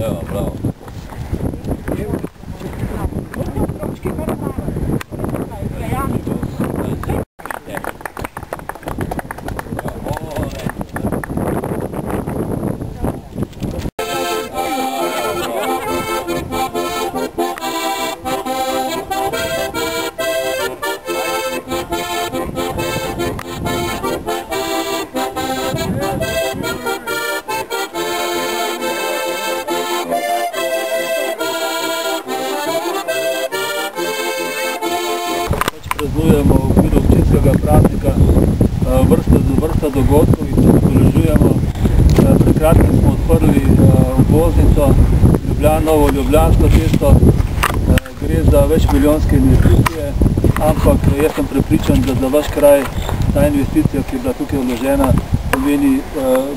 Bravo, bravo. Praznujemo v okviru občinskega praznika vrsta dogodkov in se udeležujemo. Pred kratkim smo odprli obvoznico Novo Ljubljansko cesto. Gre za večmilijonske investicije, ampak jaz sem prepričan, da za vaš kraj ta investicija, ki je bila tukaj vložena, pomeni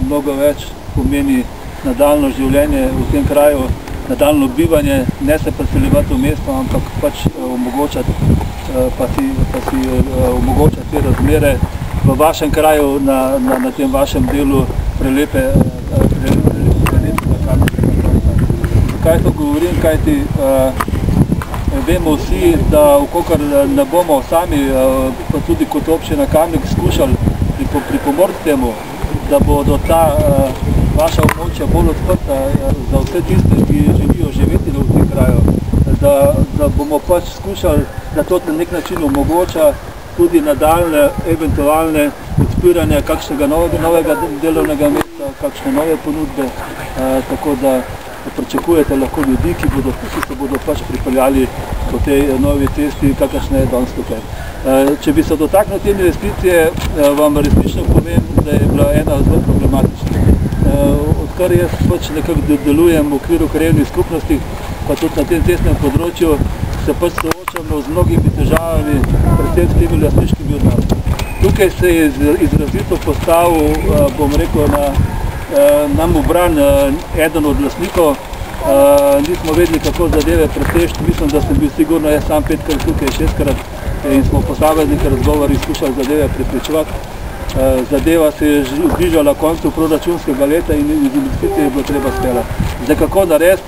mnogo več, pomeni nadaljno življenje v tem kraju, nadaljno bivanje, ne se preseljevati v mesto, ampak pač omogočati te razmere v vašem kraju, na tem vašem delu prelepe Kaj to govorim, kajti vemo vsi, da vkokar ne bomo sami, pa tudi kot občina Kamnik, skušali pripomoriti temu, da bodo ta vaša območja bolj odprta za vse tiste, ki želijo živeti v tem kraju, da bomo pač skušali, da to na nek način omogoča tudi nadaljne eventualne odpiranje kakšnega novega delovnega mesta, kakšne nove ponudbe, tako da pričakujete lahko ljudi, ki se bodo pač pripeljali po tej novi cesti, kakršne je danes tukaj. Če bi se dotaknil te investicije, vam resnično povem, da je bila ena zelo problematična. Odkar jaz pač nekako delujem v okviru krajevnih skupnosti, pa tudi na tem cestnem področju, se pač soočamo z mnogimi težavami, predvsem s temi lastniškimi odnosi. Tukaj se je izrazito postavil, bom rekel, nam obran eden od lastnikov. Nismo vedeli, kako zadeve pretežiti. Mislim, da sem bil sigurno jaz sam 5krat tukaj, 6krat in smo posamezniki razgovori skušali zadeve preprečevati. Zadeva se je bližala koncu proračunskega leta in iz investicije je bilo treba speljati. Zdaj, kako narediti,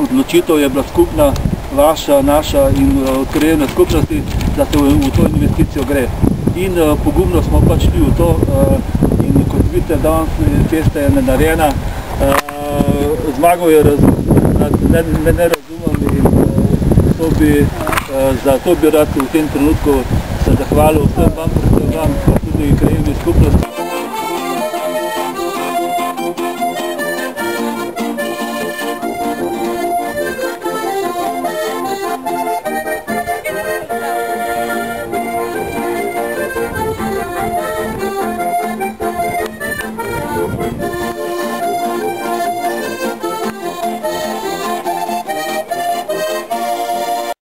odločitev je bila skupna, vaša, naša in krajevne skupnosti, da se v to investicijo gre. In pogumno smo pač šli v to in kot vidite, danes cesta je narejena. Zmagal je ne razumem in zato bi rad v tem trenutku se zahvalil vsem vam, predvsem vam, tudi